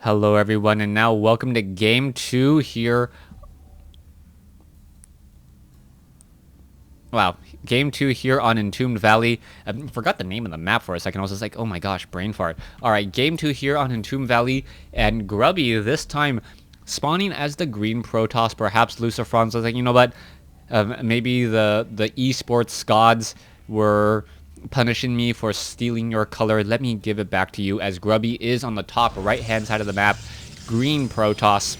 Hello everyone, and now welcome to game 2 here. Wow, game 2 here on Entombed Valley. I forgot the name of the map for a second. I was just like, oh my gosh, brain fart. Alright, game 2 here on Entombed Valley, and Grubby this time spawning as the green Protoss. Perhaps Lucifron. So I was like, you know what, maybe the Esports gods were punishing me for stealing your color. Let me give it back to you, as Grubby is on the top right hand side of the map, green Protoss.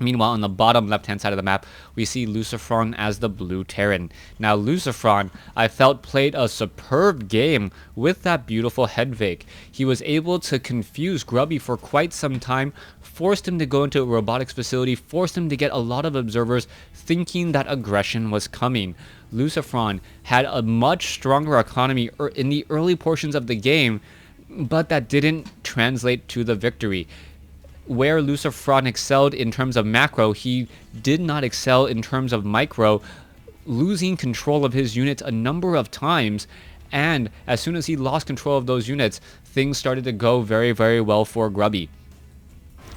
Meanwhile, on the bottom left-hand side of the map, we see Lucifron as the blue Terran. Now, Lucifron, I felt, played a superb game with that beautiful head fake. He was able to confuse Grubby for quite some time, forced him to go into a robotics facility, forced him to get a lot of observers, thinking that aggression was coming. Lucifron had a much stronger economy in the early portions of the game, but that didn't translate to the victory. Where Lucifron excelled in terms of macro, he did not excel in terms of micro, losing control of his units a number of times. And as soon as he lost control of those units, things started to go very, very well for Grubby.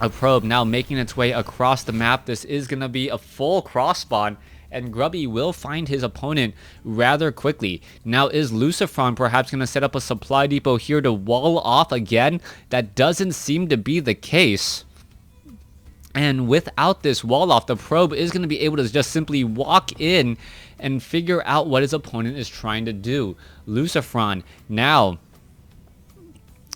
A probe now making its way across the map. This is going to be a full cross spawn, and Grubby will find his opponent rather quickly. Now, is Lucifron perhaps going to set up a supply depot here to wall off again? That doesn't seem to be the case. And without this wall off, the probe is going to be able to just simply walk in and figure out what his opponent is trying to do. Lucifron now,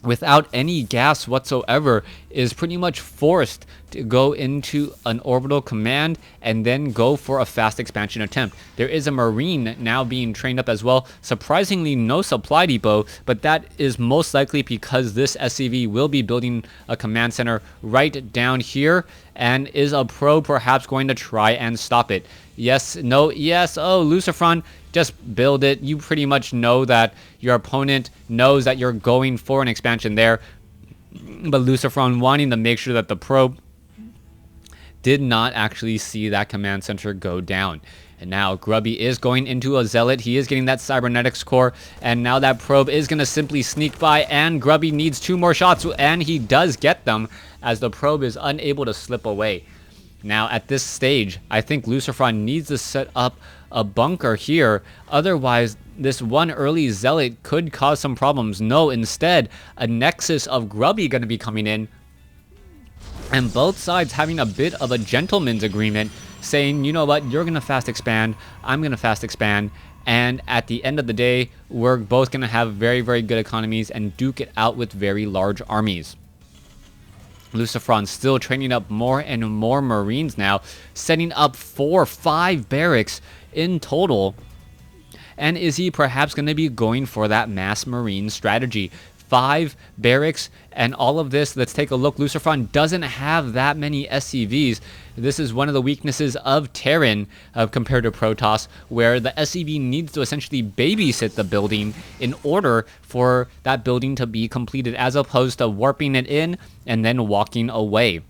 without any gas whatsoever, is pretty much forced to go into an orbital command and then go for a fast expansion attempt. There is a Marine now being trained up as well. Surprisingly, no supply depot, but that is most likely because this SCV will be building a command center right down here. And is a probe perhaps going to try and stop it? Yes, no, yes. Oh, Lucifron, just build it. You pretty much know that your opponent knows that you're going for an expansion there. But Lucifron wanting to make sure that the probe did not actually see that command center go down. And now Grubby is going into a Zealot. He is getting that cybernetics core. And now that probe is going to simply sneak by. And Grubby needs 2 more shots. And he does get them, as the probe is unable to slip away. Now, at this stage, I think Lucifron needs to set up a bunker here. Otherwise, this one early Zealot could cause some problems. No, instead, a Nexus of Grubby going to be coming in. And both sides having a bit of a gentleman's agreement, saying, you know what, you're going to fast expand, I'm going to fast expand. And at the end of the day, we're both going to have very, very good economies and duke it out with very large armies. Lucifron still training up more and more Marines now, setting up 4-5 barracks in total. And is he perhaps going to be going for that mass Marine strategy? 5 barracks and all of this. Let's take a look. Lucifron doesn't have that many SCVs. This is one of the weaknesses of Terran compared to Protoss, where the SCV needs to essentially babysit the building in order for that building to be completed, as opposed to warping it in and then walking away.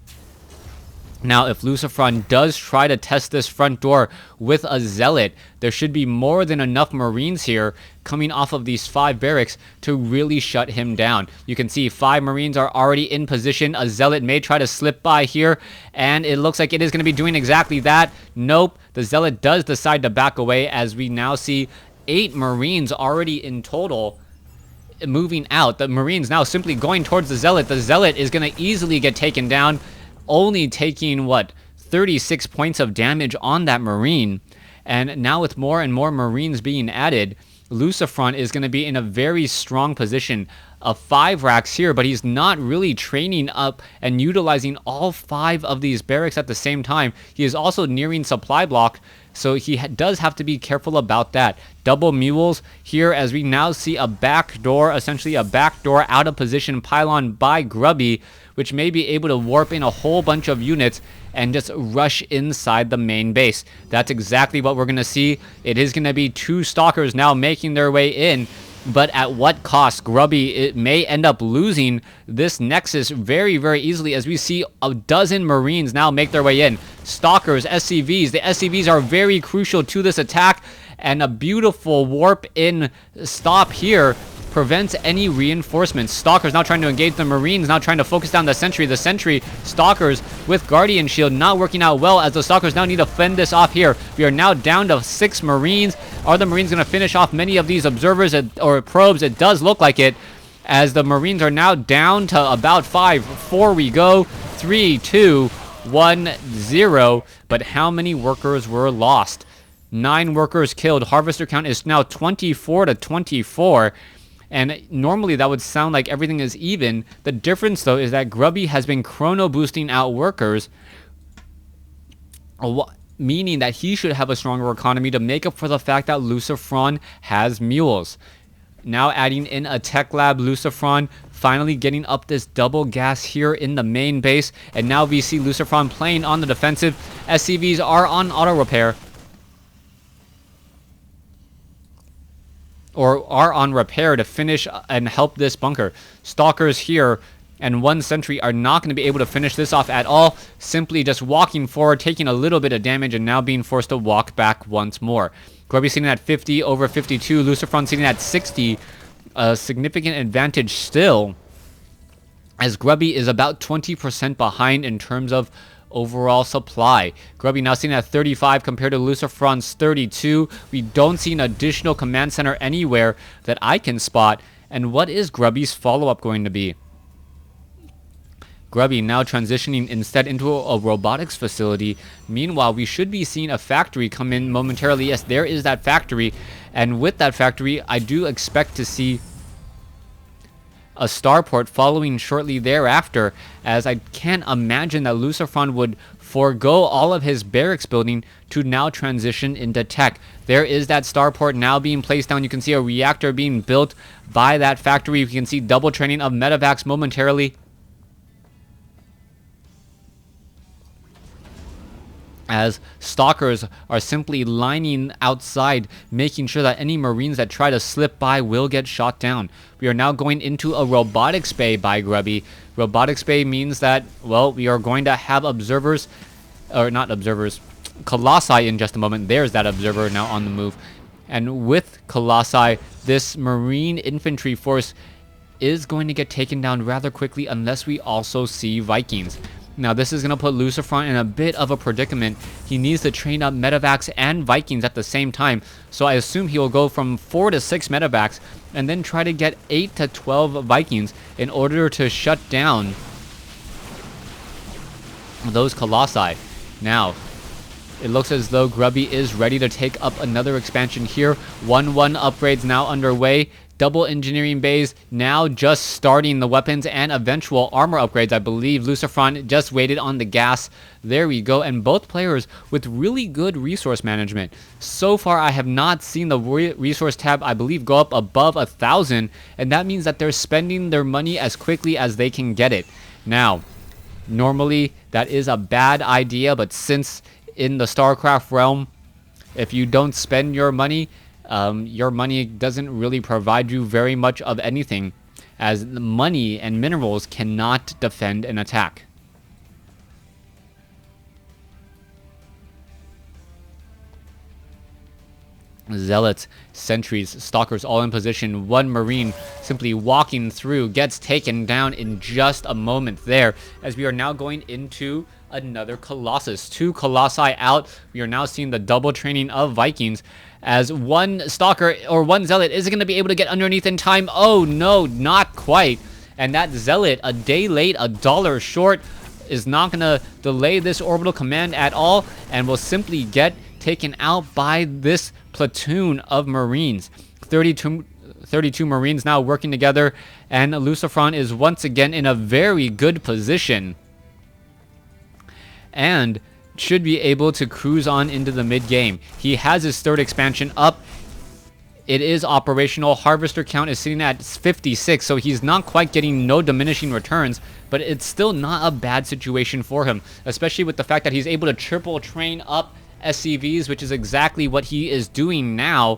Now, if Lucifron does try to test this front door with a Zealot, there should be more than enough Marines here coming off of these 5 barracks to really shut him down. You can see 5 Marines are already in position. A Zealot may try to slip by here, and it looks like it is going to be doing exactly that. Nope, the Zealot does decide to back away, as we now see 8 Marines already in total moving out. The Marines now simply going towards the Zealot. The Zealot is going to easily get taken down, only taking, what, 36 points of damage on that Marine. And now with more and more Marines being added, Lucifron is going to be in a very strong position of 5 racks here, but he's not really training up and utilizing all 5 of these barracks at the same time. He is also nearing supply block, so he does have to be careful about that. Double mules here, as we now see a backdoor, essentially a backdoor out of position pylon by Grubby, which may be able to warp in a whole bunch of units and just rush inside the main base. That's exactly what we're going to see. It is going to be 2 stalkers now making their way in, but at what cost? Grubby, it may end up losing this Nexus very, very easily, as we see a dozen Marines now make their way in. Stalkers, SCVs. The SCVs are very crucial to this attack, and a beautiful warp in stop here prevents any reinforcements. Stalkers now trying to engage the Marines, now trying to focus down the Sentry. The Sentry, Stalkers with Guardian Shield not working out well, as the Stalkers now need to fend this off here. We are now down to 6 Marines. Are the Marines going to finish off many of these observers or probes? It does look like it, as the Marines are now down to about 5. 4 we go. 3, 2, 1, 0. But how many workers were lost? 9 workers killed. Harvester count is now 24 to 24. And normally that would sound like everything is even. The difference, though, is that Grubby has been chrono boosting out workers, meaning that he should have a stronger economy to make up for the fact that Lucifron has mules. Now adding in a tech lab, Lucifron finally getting up this double gas here in the main base. And now we see Lucifron playing on the defensive. SCVs are on auto repair, or are on repair to finish and help this bunker. Stalkers here and 1 Sentry are not going to be able to finish this off at all. Simply just walking forward, taking a little bit of damage, and now being forced to walk back once more. Grubby sitting at 50 over 52. Lucifron sitting at 60. A significant advantage still, as Grubby is about 20% behind in terms of overall supply. Grubby now sitting at 35 compared to Lucifron's 32. We don't see an additional command center anywhere that I can spot. And what is Grubby's follow-up going to be? Grubby now transitioning instead into a robotics facility. Meanwhile, we should be seeing a factory come in momentarily. Yes, there is that factory. And with that factory, I do expect to see a starport following shortly thereafter, as I can't imagine that Lucifron would forego all of his barracks building to now transition into tech. There is that starport now being placed down. You can see a reactor being built by that factory. You can see double training of medevacs momentarily, as Stalkers are simply lining outside, making sure that any Marines that try to slip by will get shot down. We are now going into a robotics bay by Grubby. Robotics bay means that, well, we are going to have observers, or not observers, Colossi in just a moment. There's that observer now on the move. And with Colossi, this Marine infantry force is going to get taken down rather quickly unless we also see Vikings. Now, this is going to put Lucifron in a bit of a predicament. He needs to train up medevacs and Vikings at the same time. So I assume he will go from 4 to 6 medevacs and then try to get 8 to 12 Vikings in order to shut down those Colossi. Now, it looks as though Grubby is ready to take up another expansion here. 1-1 upgrades now underway. Double engineering bays now just starting the weapons and eventual armor upgrades. I believe Lucifron just waited on the gas. There we go. And both players with really good resource management. So far, I have not seen the resource tab, I believe, go up above 1,000. And that means that they're spending their money as quickly as they can get it. Now, normally that is a bad idea. But since in the StarCraft realm, if you don't spend your money doesn't really provide you very much of anything, as money and minerals cannot defend an attack. Zealots, sentries, stalkers all in position. 1 Marine simply walking through gets taken down in just a moment there, as we are now going into another Colossus. 2 Colossi out. We are now seeing the double training of Vikings, as 1 Stalker or 1 Zealot isn't going to be able to get underneath in time. Oh no, not quite. And that Zealot, a day late, $1 short, is not going to delay this orbital command at all, and will simply get taken out by this platoon of Marines. 32 Marines now working together, and Lucifron is once again in a very good position and should be able to cruise on into the mid-game. He has his 3rd expansion up. It is operational. Harvester count is sitting at 56, so he's not quite getting no diminishing returns, but it's still not a bad situation for him, especially with the fact that he's able to triple train up SCVs, which is exactly what he is doing now.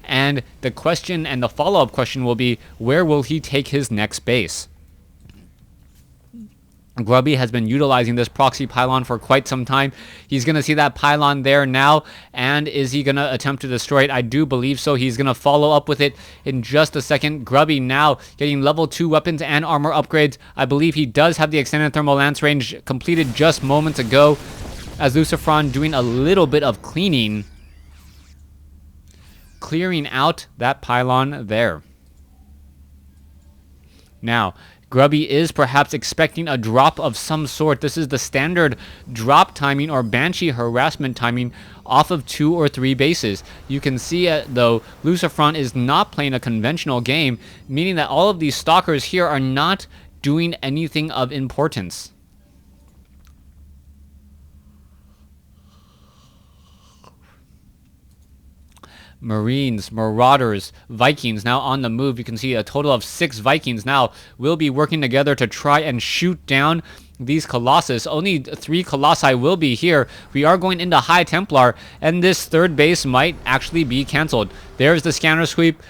And the question and the follow-up question will be, where will he take his next base? Grubby has been utilizing this proxy pylon for quite some time. He's going to see that pylon there now, and is he going to attempt to destroy it? I do believe so. He's going to follow up with it in just a second. Grubby now getting level 2 weapons and armor upgrades. I believe he does have the extended thermal lance range completed just moments ago, as Lucifron doing a little bit of clearing out that pylon there. Now, Grubby is perhaps expecting a drop of some sort. This is the standard drop timing or Banshee harassment timing off of 2 or 3 bases. You can see, though, Lucifron is not playing a conventional game, meaning that all of these stalkers here are not doing anything of importance. Marines, Marauders, Vikings now on the move. You can see a total of 6 Vikings now will be working together to try and shoot down these Colossus. Only 3 Colossi will be here. We are going into High Templar, and this third base might actually be cancelled. There's the scanner sweep.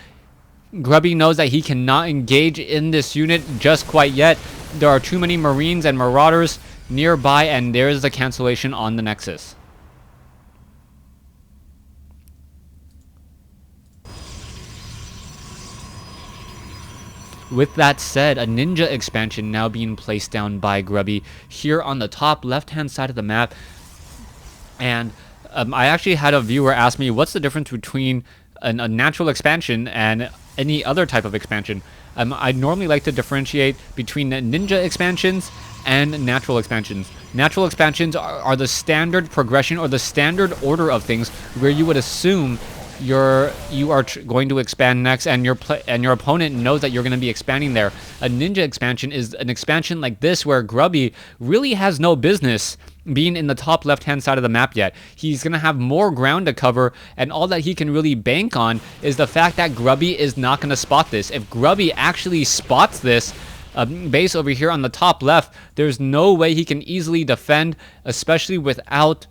Grubby knows that he cannot engage in this unit just quite yet. There are too many Marines and Marauders nearby, and there's the cancellation on the Nexus. With that said, a ninja expansion now being placed down by Grubby here on the top left-hand side of the map. And I actually had a viewer ask me, what's the difference between a natural expansion and any other type of expansion? I normally like to differentiate between ninja expansions and natural expansions. Natural expansions are the standard progression or the standard order of things where you would assume you are going to expand next, and your opponent knows that you're going to be expanding there. A ninja expansion is an expansion like this where Grubby really has no business being in the top left-hand side of the map yet. He's going to have more ground to cover, and all that he can really bank on is the fact that Grubby is not going to spot this. If Grubby actually spots this base over here on the top left, there's no way he can easily defend, especially without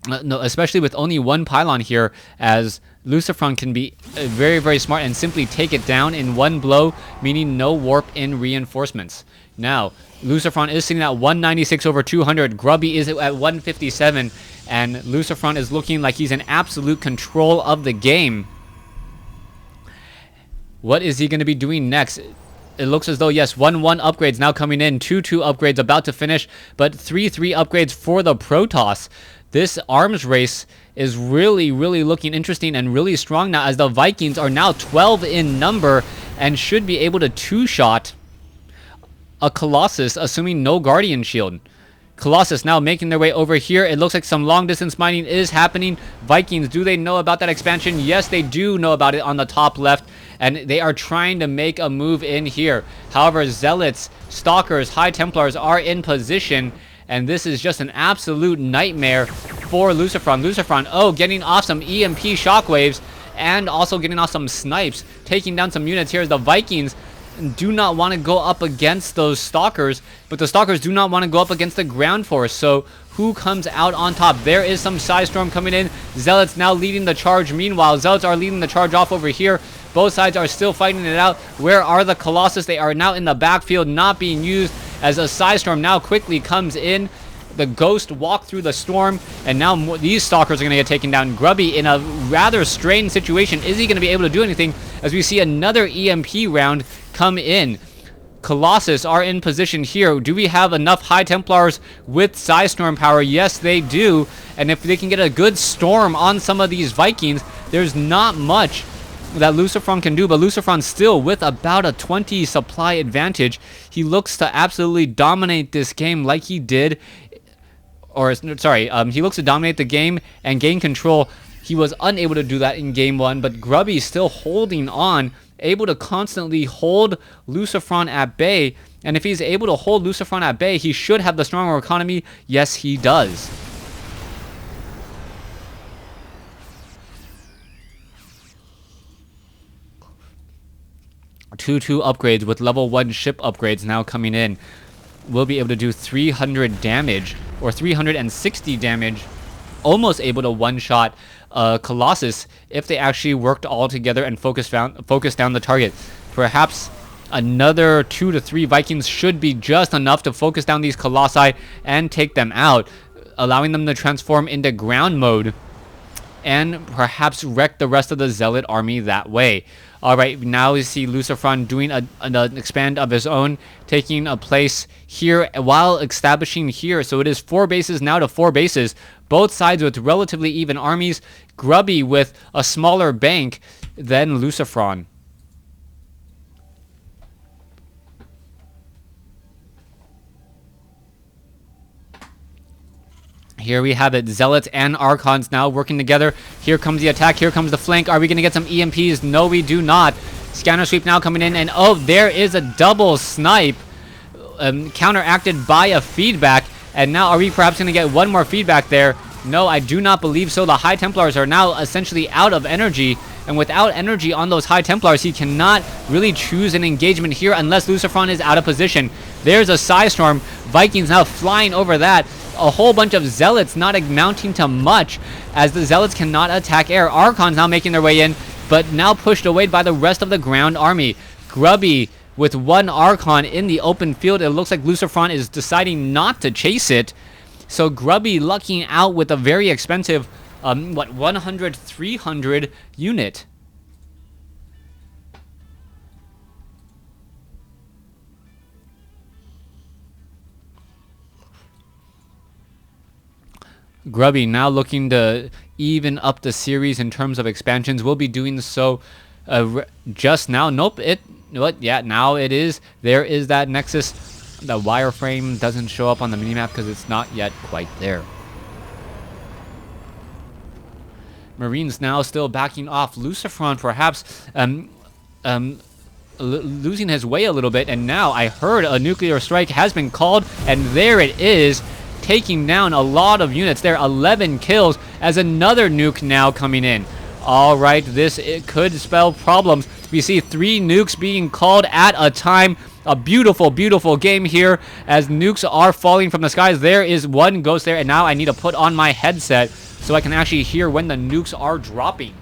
especially with only 1 pylon here, as Lucifron can be very, very smart and simply take it down in 1 blow, meaning no warp in reinforcements. Now, Lucifron is sitting at 196 over 200. Grubby is at 157, and Lucifron is looking like he's in absolute control of the game. What is he going to be doing next? It looks as though, yes, 1-1 upgrades now coming in, 2-2 upgrades about to finish, but 3-3 upgrades for the Protoss. This arms race is really, really looking interesting and really strong now, as the Vikings are now 12 in number and should be able to 2-shot a Colossus, assuming no Guardian Shield. Colossus now making their way over here. It looks like some long distance mining is happening. Vikings, do they know about that expansion? Yes, they do know about it on the top left, and they are trying to make a move in here. However, Zealots, Stalkers, High Templars are in position, and this is just an absolute nightmare for Lucifron. Lucifron, getting off some EMP shockwaves and also getting off some snipes, taking down some units here as the Vikings do not want to go up against those Stalkers, but the Stalkers do not want to go up against the ground force. So who comes out on top? There is some Psystorm coming in. Zealots now leading the charge. Meanwhile, Zealots are leading the charge off over here. Both sides are still fighting it out. Where are the Colossus? They are now in the backfield, not being used, as a Psystorm now quickly comes in. The Ghost walk through the storm, and now these Stalkers are going to get taken down. Grubby in a rather strained situation. Is he going to be able to do anything, as we see another EMP round come in? Colossus are in position here. Do we have enough High Templars with Psystorm power? Yes, they do. And if they can get a good storm on some of these Vikings, there's not much that Lucifron can do, but Lucifron still with about a 20 supply advantage. He looks to absolutely dominate this game like he did, he looks to dominate the game and gain control. He was unable to do that in game 1, but Grubby still holding on, able to constantly hold Lucifron at bay. And if he's able to hold Lucifron at bay, he should have the stronger economy. Yes, he does. Two upgrades with level 1 ship upgrades now coming in. We'll be able to do 300 damage or 360 damage, almost able to one-shot Colossus if they actually worked all together and focused down the target. Perhaps Another 2 to 3 Vikings should be just enough to focus down these Colossi and take them out, allowing them to transform into ground mode and perhaps wreck the rest of the Zealot army that way. Alright, now we see Lucifron doing an expand of his own, taking a place here while establishing here. So it is 4 bases now to 4 bases. Both sides with relatively even armies. Grubby with a smaller bank than Lucifron. Here we have it, Zealots and Archons now working together. Here comes the attack, here comes the flank. Are we going to get some EMPs? No, we do not. Scanner sweep now coming in, and oh, there is a double snipe counteracted by a feedback. And now are we perhaps going to get one more feedback there? No, I do not believe so. The High Templars are now essentially out of energy. And without energy on those High Templars, he cannot really choose an engagement here unless Lucifron is out of position. There's a Psystorm. Vikings now flying over that. A whole bunch of Zealots not amounting to much, as the Zealots cannot attack air. Archons now making their way in, but now pushed away by the rest of the ground army. Grubby with one Archon in the open field. It looks like Lucifron is deciding not to chase it. So Grubby lucking out with a very expensive, 100, 300 unit. Grubby now looking to even up the series in terms of expansions. We'll be doing so just now. Nope, yeah, now it is. There is that Nexus. The wireframe doesn't show up on the minimap because it's not yet quite there. Marines now still backing off. Lucifron perhaps losing his way a little bit, and now I heard a nuclear strike has been called, and there it is, taking down a lot of units there. 11 kills as another nuke now coming in. All right, it could spell problems. We see 3 nukes being called at a time. A beautiful, beautiful game here as nukes are falling from the skies. There is one ghost there, and now I need to put on my headset so I can actually hear when the nukes are dropping.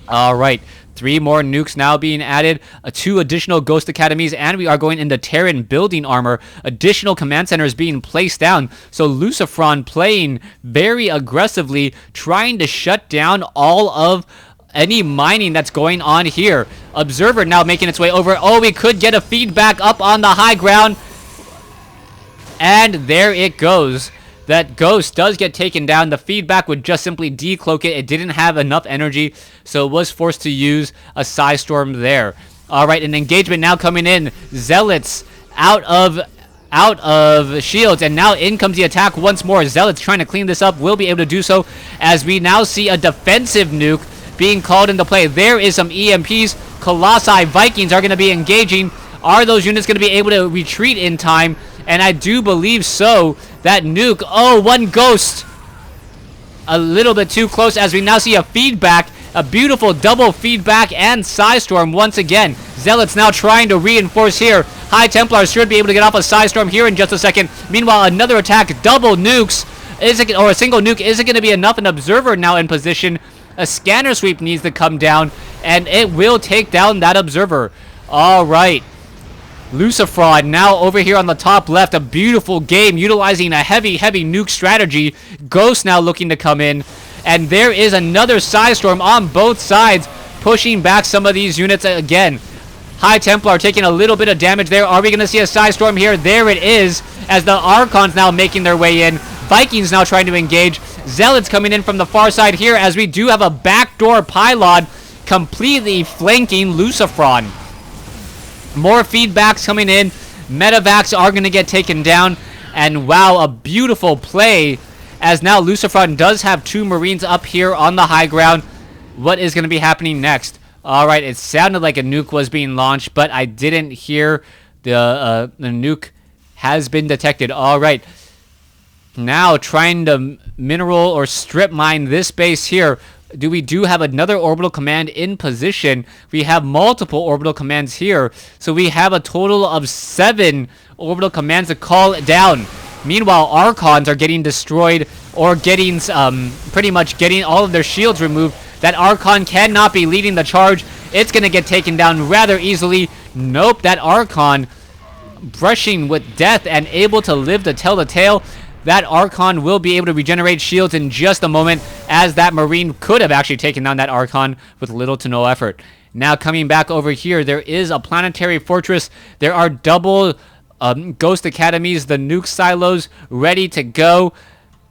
All right. 3 more nukes now being added, 2 additional Ghost Academies, and we are going into Terran building armor. Additional command centers being placed down. So Lucifron playing very aggressively, trying to shut down all of any mining that's going on here. Observer now making its way over. Oh, we could get a feedback up on the high ground. And there it goes. That ghost does get taken down. The feedback would just simply decloak it. It didn't have enough energy, so it was forced to use a Psystorm there. All right, an engagement now coming in. Zealots out of shields, and now in comes the attack once more. Zealots trying to clean this up, will be able to do so, as we now see a defensive nuke being called into play. There is some EMPs. Colossi Vikings are going to be engaging. Are those units going to be able to retreat in time? And I do believe so. That nuke, oh, one ghost. A little bit too close, as we now see a feedback. A beautiful double feedback and Psystorm once again. Zealots now trying to reinforce here. High Templars should be able to get off a Psystorm here in just a second. Meanwhile, another attack, double nukes. Or a single nuke isn't going to be enough. An Observer now in position. A scanner sweep needs to come down, and it will take down that Observer. All right. Lucifron now over here on the top left. A beautiful game utilizing a heavy nuke strategy. Ghost now looking to come in. And there is another Psystorm on both sides, pushing back some of these units again. High Templar taking a little bit of damage there. Are we going to see a Psystorm here? There it is, as the Archons now making their way in. Vikings now trying to engage. Zealots coming in from the far side here, as we do have a backdoor pylon completely flanking Lucifron. More feedbacks coming in. Medevacs are going to get taken down. And wow, a beautiful play, as now Lucifron does have 2 Marines up here on the high ground. What is going to be happening next? All right, it sounded like a nuke was being launched, but I didn't hear the nuke has been detected. All right. Now trying to mineral or strip mine this base here. We do have another orbital command in position. We have multiple orbital commands here. So we have a total of 7 orbital commands to call it down. Meanwhile, Archons are getting destroyed, or pretty much getting all of their shields removed. That Archon cannot be leading the charge. It's going to get taken down rather easily. Nope, that Archon brushing with death and able to live to tell the tale. That Archon will be able to regenerate shields in just a moment, as that Marine could have actually taken down that Archon with little to no effort. Now coming back over here, there is a planetary fortress. There are double Ghost Academies, the nuke silos ready to go.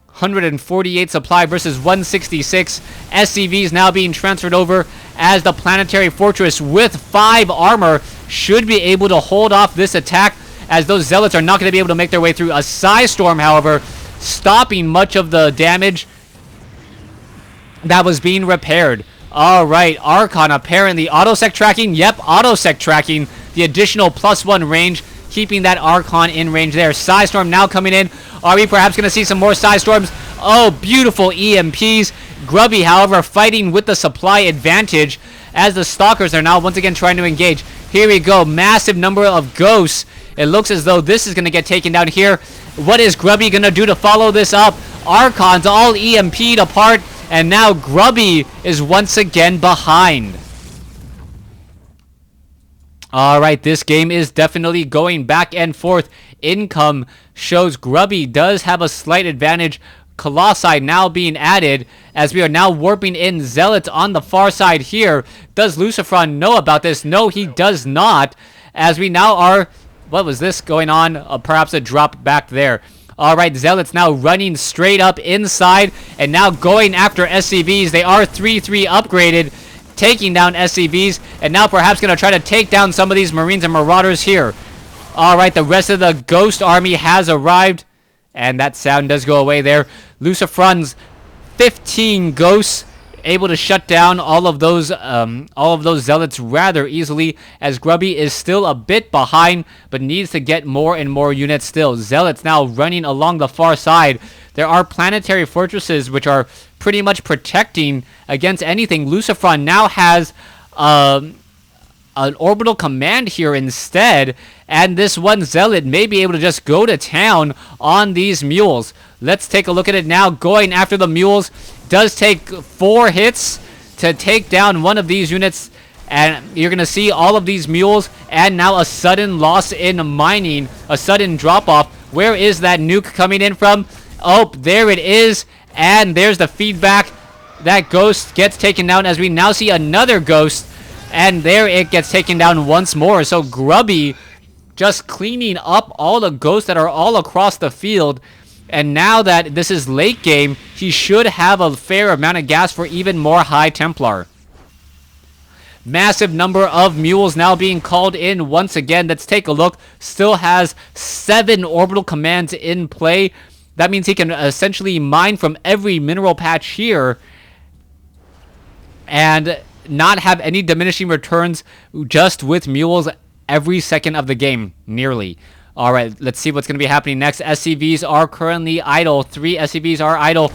148 supply versus 166. SCVs now being transferred over, as the planetary fortress with 5 armor should be able to hold off this attack, as those zealots are not going to be able to make their way through. A Storm, however, stopping much of the damage that was being repaired. All right, Archon apparently autosec tracking. Yep, autosec tracking. The additional +1 range, keeping that Archon in range there. Storm now coming in. Are we perhaps going to see some more Storms? Oh, beautiful EMPs. Grubby, however, fighting with the supply advantage, as the Stalkers are now once again trying to engage. Here we go. Massive number of ghosts. It looks as though this is going to get taken down here. What is Grubby going to do to follow this up? Archons all EMP'd apart, and now Grubby is once again behind. Alright, this game is definitely going back and forth. Income shows Grubby does have a slight advantage. Colossi now being added, as we are now warping in Zealots on the far side here. Does Lucifron know about this? No, he does not, as we now are... What was this going on? Perhaps a drop back there. Alright, Zealots now running straight up inside, and now going after SCVs. They are 3-3 upgraded, taking down SCVs, and now perhaps going to try to take down some of these Marines and Marauders here. Alright, the rest of the Ghost Army has arrived, and that sound does go away there. Lucifron's 15 Ghosts able to shut down all of those Zealots rather easily, as Grubby is still a bit behind, but needs to get more and more units still. Zealots now running along the far side. There are planetary fortresses which are pretty much protecting against anything. Lucifron now has an orbital command here instead, and this one Zealot may be able to just go to town on these mules. Let's take a look at it now. Going after the mules does take 4 hits to take down one of these units, and you're going to see all of these mules, and now a sudden loss in mining, a sudden drop-off. Where is that nuke coming in from? Oh, there it is, and there's the feedback. That Ghost gets taken down, as we now see another Ghost, and there it gets taken down once more. So Grubby just cleaning up all the Ghosts that are all across the field. And now that this is late game, he should have a fair amount of gas for even more High Templar. Massive number of mules now being called in once again. Let's take a look. Still has 7 orbital commands in play. That means he can essentially mine from every mineral patch here and not have any diminishing returns, just with mules every second of the game, nearly. Alright, let's see what's going to be happening next. SCVs are currently idle. 3 SCVs are idle.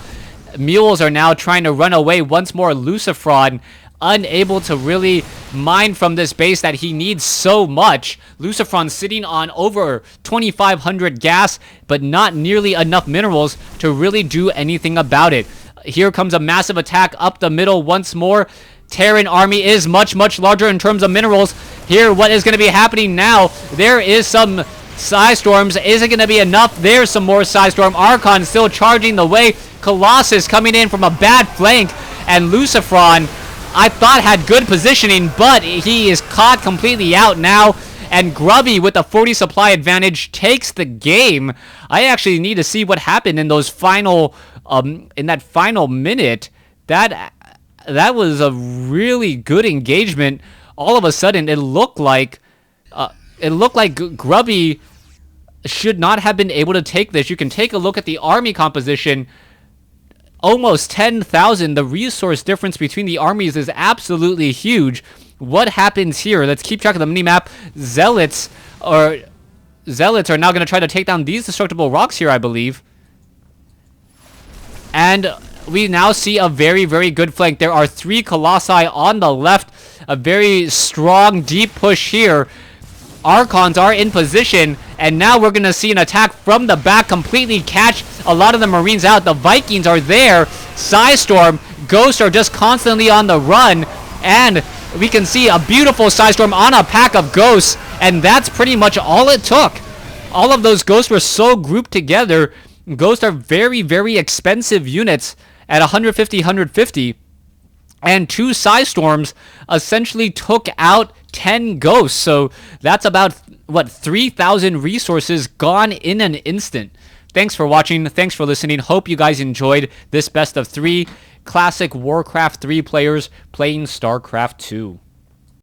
Mules are now trying to run away once more. Lucifron unable to really mine from this base that he needs so much. Lucifron sitting on over 2,500 gas, but not nearly enough minerals to really do anything about it. Here comes a massive attack up the middle once more. Terran army is much, much larger in terms of minerals. Here, what is going to be happening now? There is some Storms. Is it going to be enough? There's some more Storm. Archon still charging the way. Colossus coming in from a bad flank. And Lucifron, I thought, had good positioning, but he is caught completely out now. And Grubby, with a 40 supply advantage, takes the game. I actually need to see what happened in those final, in that final minute. That was a really good engagement. All of a sudden, it looked like Grubby should not have been able to take this. You can take a look at the army composition. Almost 10,000. The resource difference between the armies is absolutely huge. What happens here? Let's keep track of the minimap. Zealots are now going to try to take down these destructible rocks here, I believe. And we now see a very, very good flank. There are 3 Colossi on the left. A very strong, deep push here. Archons are in position, and now we're going to see an attack from the back, completely catch a lot of the Marines out. The Vikings are there. Storm, Ghosts are just constantly on the run, and we can see a beautiful Psystorm on a pack of ghosts, and that's pretty much all it took. All of those ghosts were so grouped together. Ghosts are very, very expensive units at 150, 150. And 2 Psystorms essentially took out 10 ghosts. So that's about, what, 3,000 resources gone in an instant. Thanks for watching. Thanks for listening. Hope you guys enjoyed this best of 3 classic Warcraft 3 players playing StarCraft 2.